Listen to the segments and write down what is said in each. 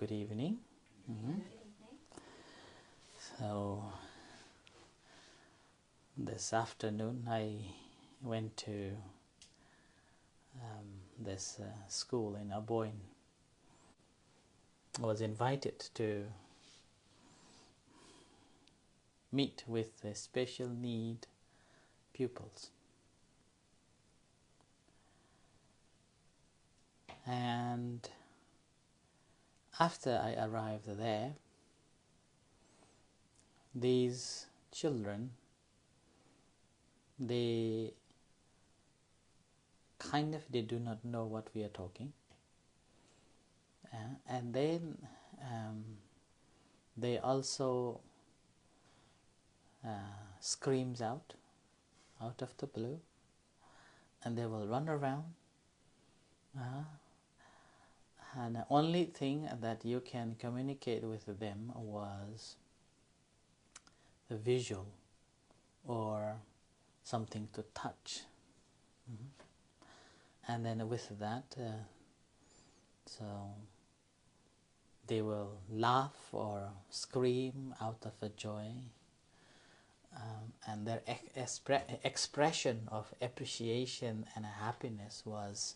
Good evening. So this afternoon I went to this school in Aboyne. I was invited to meet with the special need pupils. And after I arrived there, these children, they do not know what we are talking, and then they also screams out of the blue, and they will run around, and the only thing that you can communicate with them was the visual or something to touch. And then with that, so they will laugh or scream out of a joy, and their expression of appreciation and happiness was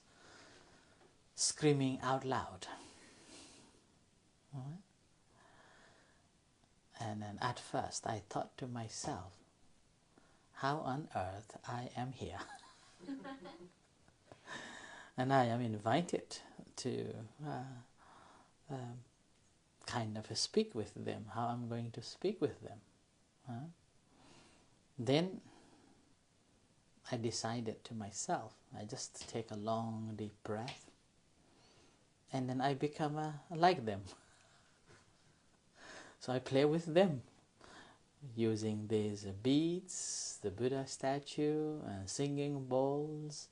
screaming out loud. And then at first I thought to myself, how on earth I am here? And I am invited to kind of speak with them, how I'm going to speak with them. Then I decided to myself, I just take a long deep breath, and then I become like them. So I play with them using these beads, the Buddha statue, singing bowls,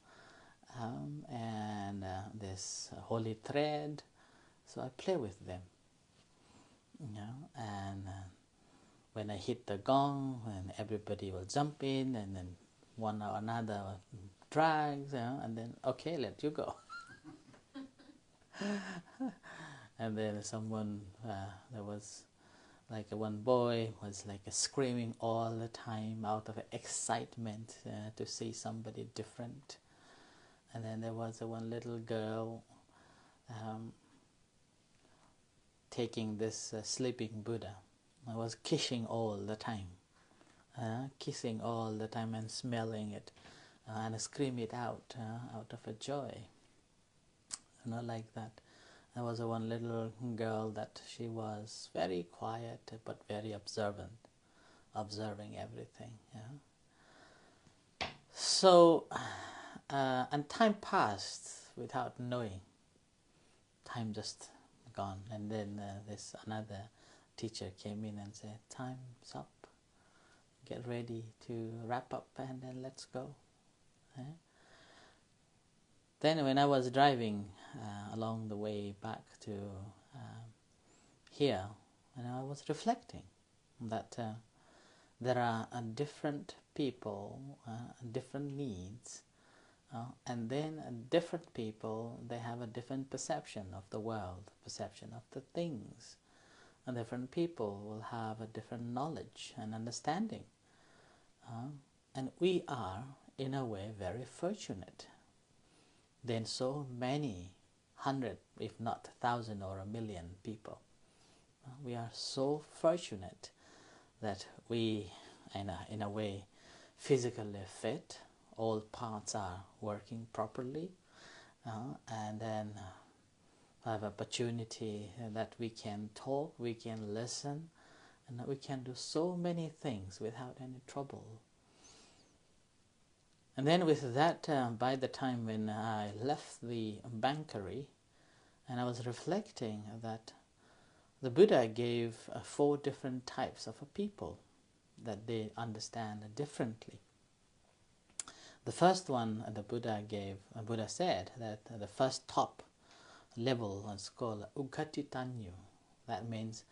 and this holy thread. So I play with them, and when I hit the gong, and everybody will jump in, and then one or another drags, and then okay, let you go. And then someone, there was like one boy was like screaming all the time out of excitement to see somebody different. And then there was one little girl taking this sleeping Buddha. I was kissing all the time, and smelling it, and scream it out of a joy, like that. There was one little girl that she was very quiet but very observant, observing everything. So, and time passed without knowing. Time just gone, and then this another teacher came in and said, "Time's up. Get ready to wrap up, and then let's go." Then when I was driving along the way back to here, and I was reflecting that there are different people, different needs, and then different people, they have a different perception of the world, perception of the things, and different people will have a different knowledge and understanding, and we are in a way very fortunate. Then so many hundred, if not 1,000 or 1,000,000 people. We are so fortunate that we, in a way, physically fit. All parts are working properly, and then have opportunity that we can talk, we can listen, and we can do so many things without any trouble. And then with that, by the time when I left the bankery, and I was reflecting that the Buddha gave 4 different types of people that they understand differently. The first one the Buddha said that the first top level is called Uggatitanyu. That means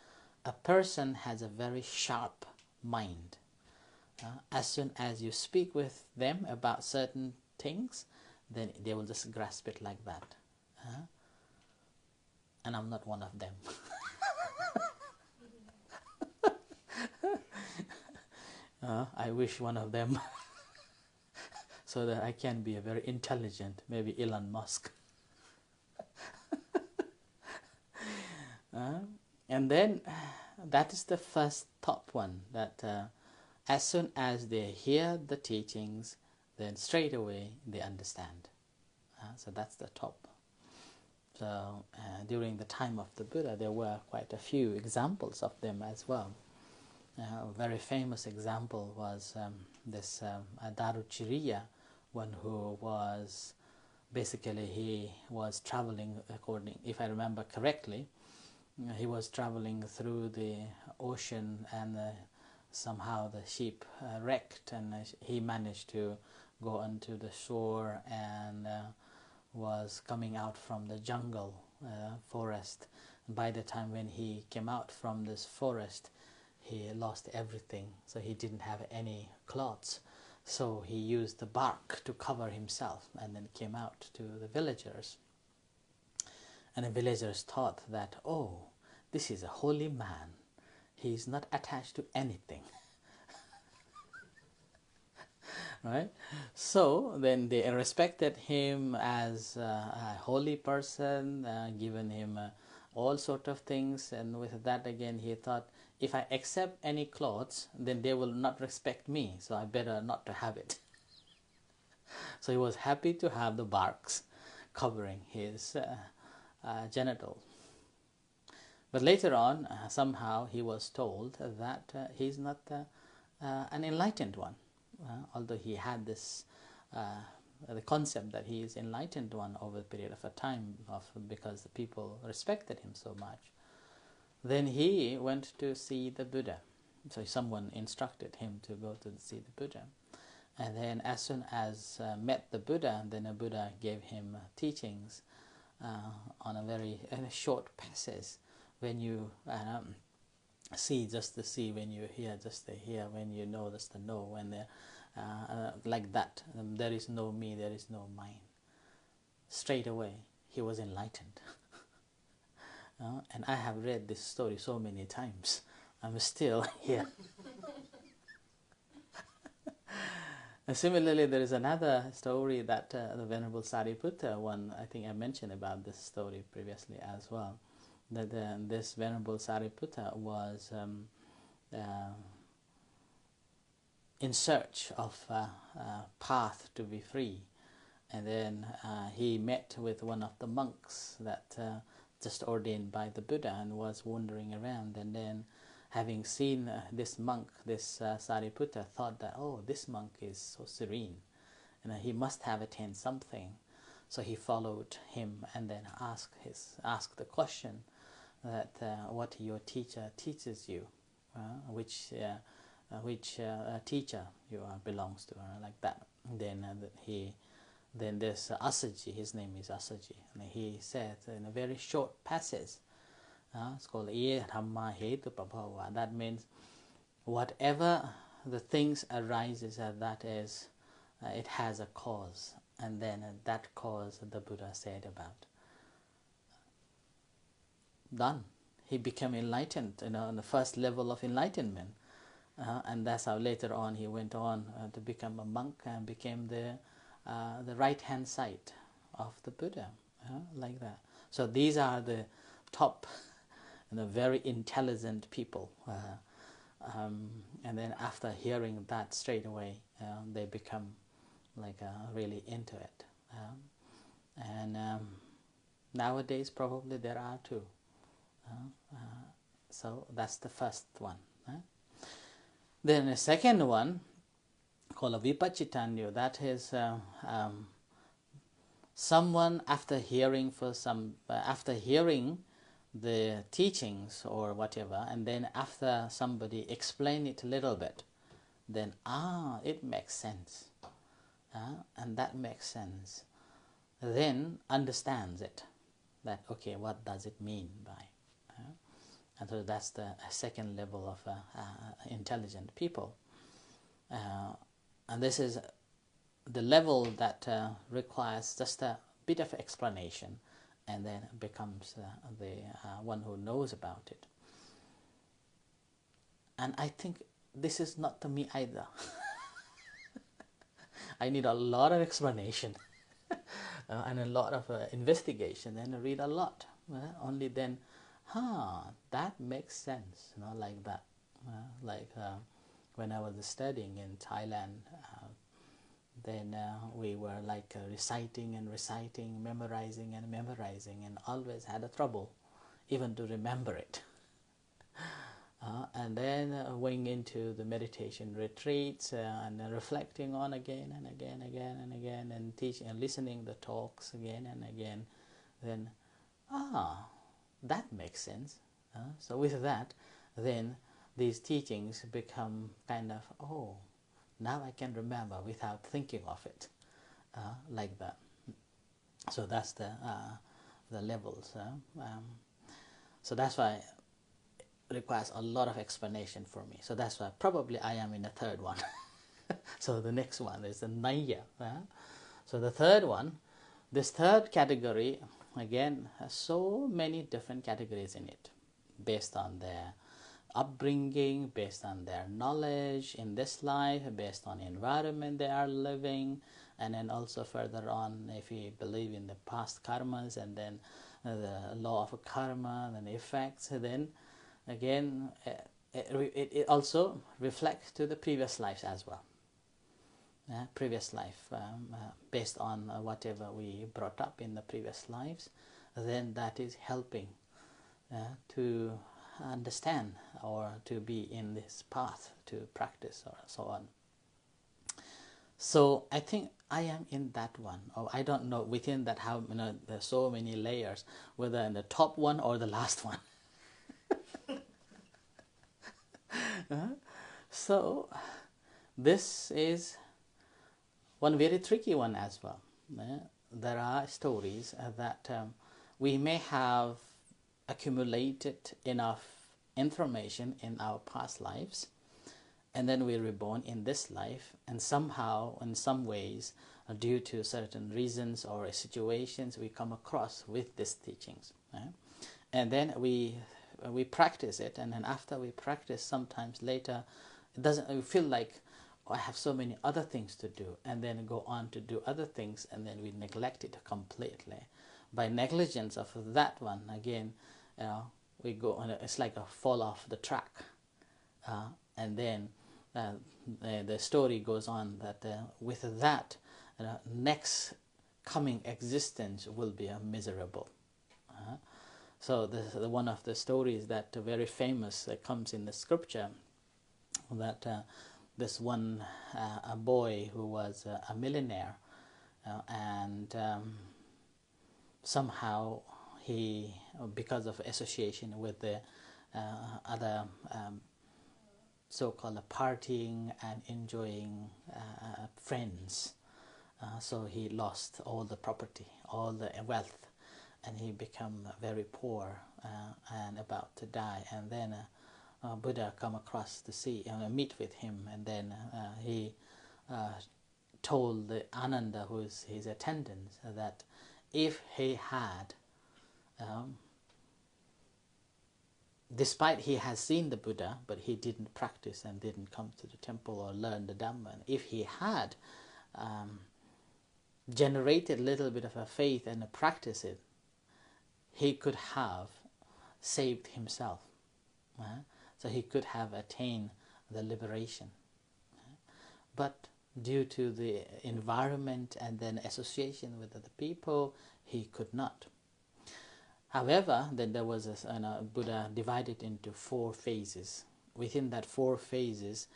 a person has a very sharp mind. As soon as you speak with them about certain things, then they will just grasp it like that. And I'm not one of them. I wish one of them so that I can be a very intelligent, maybe Elon Musk. And then that is the first top one, that as soon as they hear the teachings, then straight away they understand. So that's the top. So during the time of the Buddha, there were quite a few examples of them as well. A very famous example was this Daruchiriya, one who was basically, he was traveling, according, if I remember correctly, he was traveling through the ocean, and somehow the ship wrecked, and he managed to go onto the shore, and was coming out from the jungle forest. And by the time when he came out from this forest, he lost everything, so he didn't have any clothes. So he used the bark to cover himself, and then came out to the villagers. And the villagers thought that, oh, this is a holy man. He is not attached to anything. Right? So then they respected him as a holy person, given him all sort of things. And with that again, he thought, if I accept any clothes, then they will not respect me. So I better not to have it. So he was happy to have the barks covering his genital. But later on, somehow he was told that he's not an enlightened one, although he had this the concept that he is enlightened one over a period of a time, because the people respected him so much. Then he went to see the Buddha. So someone instructed him to go to see the Buddha. And then as soon as met the Buddha, then the Buddha gave him teachings on a very short passage. When you see, just the see; when you hear, just the hear; when you know, just the know. When like that, there is no me, there is no mine. Straight away, he was enlightened. And I have read this story so many times. I'm still here. And similarly, there is another story that the Venerable Sariputta, one, I think I mentioned about this story previously as well, that this Venerable Sariputta was in search of a path to be free. And then he met with one of the monks that just ordained by the Buddha, and was wandering around. And then, having seen this monk, this Sariputta thought that, oh, this monk is so serene, and he must have attained something. So he followed him, and then asked the question that what your teacher teaches you, which teacher you belongs to, like that. Then there's Asaji, his name is Asaji, and he said in a very short passage, it's called Ye Dhamma Hetu Prabhava. That means whatever the things arises, that is, it has a cause, and then that cause the Buddha said about. Done. He became enlightened, on the first level of enlightenment, and that's how later on he went on to become a monk and became the right hand side of the Buddha, like that. So these are the top, very intelligent people, and then after hearing that, straight away they become like really into it. And nowadays probably there are too. So that's the first one. Then the second one, called Vipachitanyo, that is someone after hearing the teachings or whatever, and then after somebody explain it a little bit, then it makes sense, and that makes sense, then understands it, that okay, what does it mean by, and so that's the second level of intelligent people, and this is the level that requires just a bit of explanation, and then becomes the one who knows about it. And I think this is not to me either. I need a lot of explanation and a lot of investigation and read a lot. Only then, that makes sense, like that. Like when I was studying in Thailand, then we were like reciting and reciting, memorizing and memorizing, and always had a trouble even to remember it. And then going into the meditation retreats and reflecting on again and again, and teaching and listening the talks again and again, then that makes sense. So with that, then these teachings become kind of, now I can remember without thinking of it, like that. So that's the levels. So that's why it requires a lot of explanation for me. So that's why probably I am in the third one. So the next one is the Naya. So the third one, this third category, again, has so many different categories in it, based on their upbringing, based on their knowledge in this life, based on the environment they are living, and then also further on, if we believe in the past karmas, and then the law of karma and effects, then again it also reflects to the previous lives as well. Previous life, based on whatever we brought up in the previous lives, then that is helping to understand or to be in this path to practice or so on. So I think I am in that one, or I don't know within that how there's so many layers, whether in the top one or the last one. So this is one very tricky one as well. There are stories that we may have accumulated enough information in our past lives, and then we're reborn in this life, and somehow, in some ways, due to certain reasons or situations, we come across with these teachings. And then we practice it, and then after we practice, sometimes later, we feel like, I have so many other things to do, and then go on to do other things, and then we neglect it completely. By negligence of that one, again, we go on. It's like a fall off the track, and then the story goes on that with that, next coming existence will be miserable. So the one of the stories that very famous comes in the scripture, that this one a boy who was a millionaire, and somehow he, because of association with the other so-called partying and enjoying friends, so he lost all the property, all the wealth, and he became very poor and about to die. And then Buddha come across to see and meet with him, and then he told the Ananda, who is his attendant, that if he had, despite he has seen the Buddha, but he didn't practice and didn't come to the temple or learn the Dhamma, if he had generated a little bit of a faith and a practice it, he could have saved himself. So he could have attained the liberation. But due to the environment and then association with other people, he could not. However, then there was Buddha divided into 4 phases. Within that 4 phases,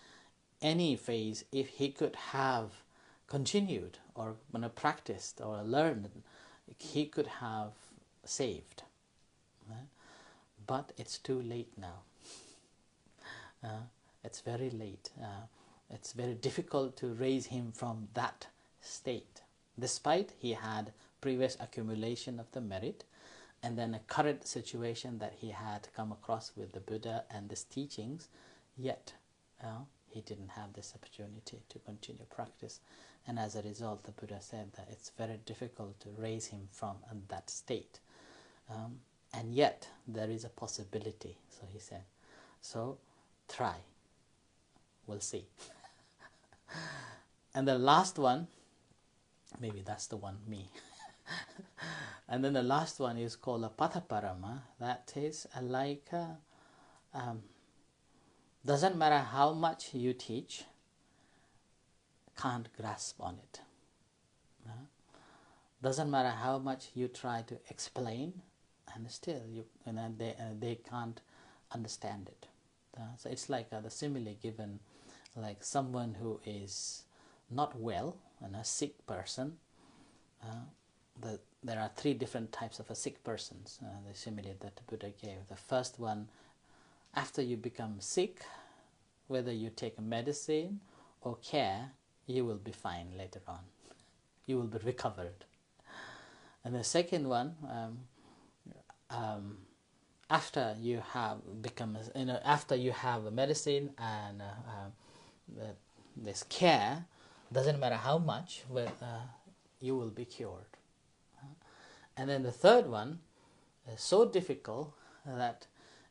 any phase, if he could have continued or practiced or learned, he could have saved. But it's too late now. It's very late. It's very difficult to raise him from that state, despite he had previous accumulation of the merit, and then a current situation that he had come across with the Buddha and his teachings, yet he didn't have this opportunity to continue practice. And as a result, the Buddha said that it's very difficult to raise him from that state. And yet there is a possibility, so he said. So try. We'll see. And the last one, maybe that's the one, me. And then the last one is called a Pathaparama. That is doesn't matter how much you teach, can't grasp on it. Doesn't matter how much you try to explain, and still they can't understand it. So it's like the simile given, like someone who is not well and a sick person. There are three different types of a sick persons. The simile that the Buddha gave. The first one, after you become sick, whether you take medicine or care, you will be fine later on. You will be recovered. And the second one, after you have become, after you have medicine and this care, doesn't matter how much, you will be cured. And then the third one is so difficult that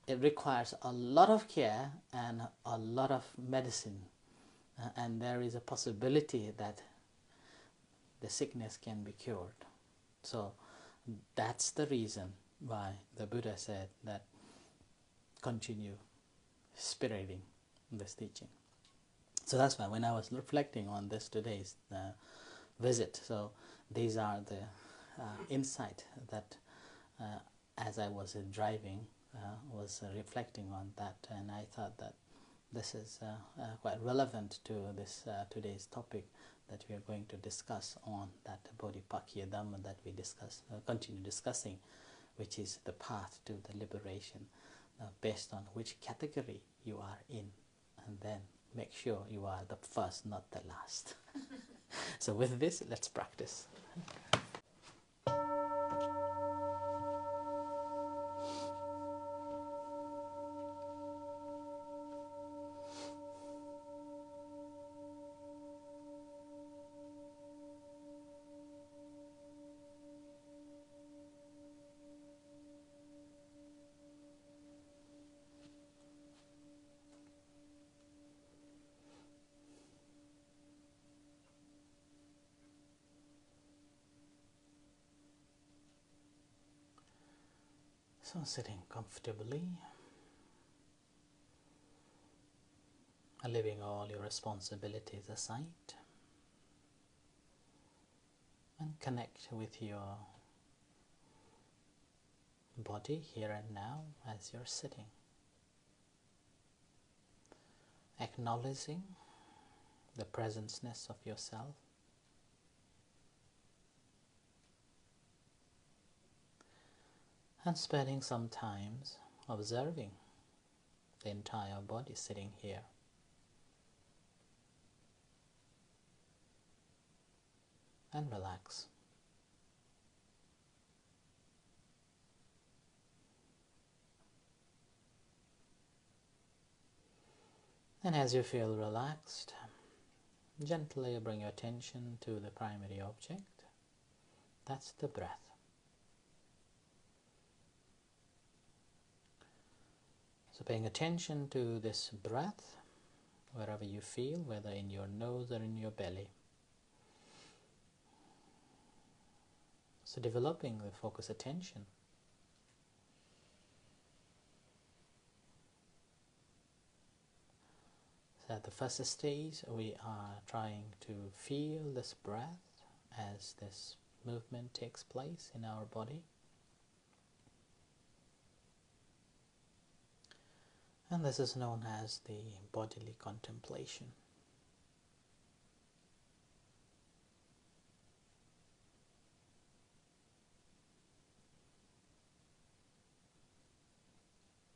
it requires a lot of care and a lot of medicine, and there is a possibility that the sickness can be cured. So that's the reason why the Buddha said that continue spirating this teaching. So that's why when I was reflecting on this today's visit, so these are the insight that as I was driving was reflecting on that, and I thought that this is quite relevant to this today's topic that we are going to discuss on that Bodhipakkhya Dhamma that we continue discussing, which is the path to the liberation, based on which category you are in, and then make sure you are the first, not the last. So with this, let's practice. So sitting comfortably, leaving all your responsibilities aside, and connect with your body here and now as you're sitting, acknowledging the presenceness of yourself, and spending some time observing the entire body sitting here. And relax. And as you feel relaxed, gently bring your attention to the primary object. That's the breath. So paying attention to this breath, wherever you feel, whether in your nose or in your belly. So developing the focus attention. So at the first stage, we are trying to feel this breath as this movement takes place in our body. And this is known as the bodily contemplation.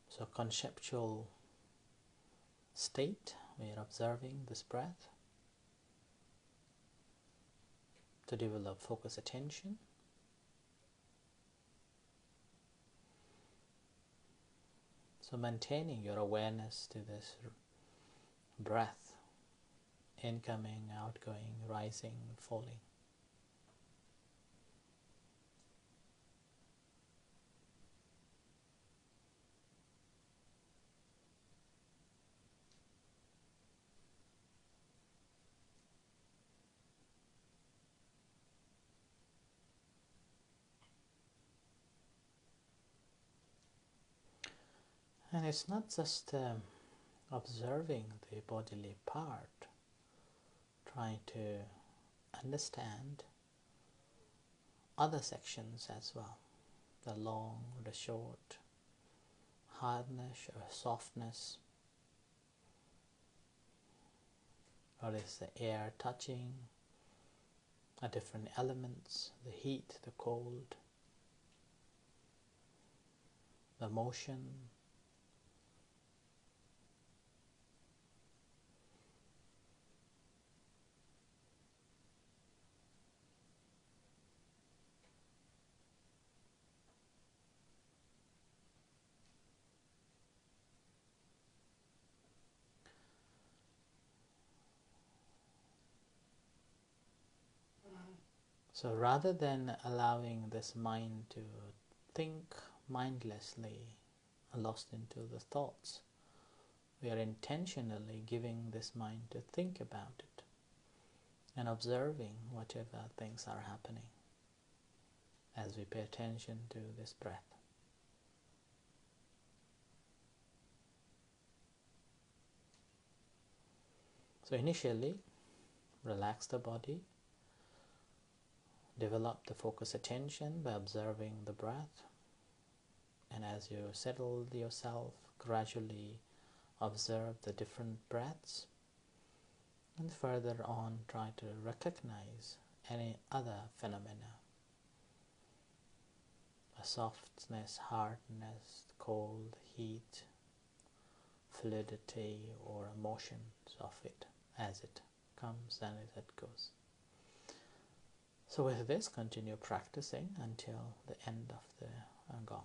So conceptual state, we are observing this breath to develop focus attention. So maintaining your awareness to this breath, incoming, outgoing, rising, falling. And it's not just observing the bodily part, trying to understand other sections as well, the long, the short, hardness or softness, or is the air touching different elements, the heat, the cold, the motion. So rather than allowing this mind to think mindlessly, lost into the thoughts, we are intentionally giving this mind to think about it and observing whatever things are happening as we pay attention to this breath. So initially, relax the body, develop the focus attention by observing the breath, and as you settle yourself, gradually observe the different breaths, and further on try to recognize any other phenomena, a softness, hardness, cold, heat, fluidity, or emotions of it as it comes and as it goes. So with this, continue practicing until the end of the gong.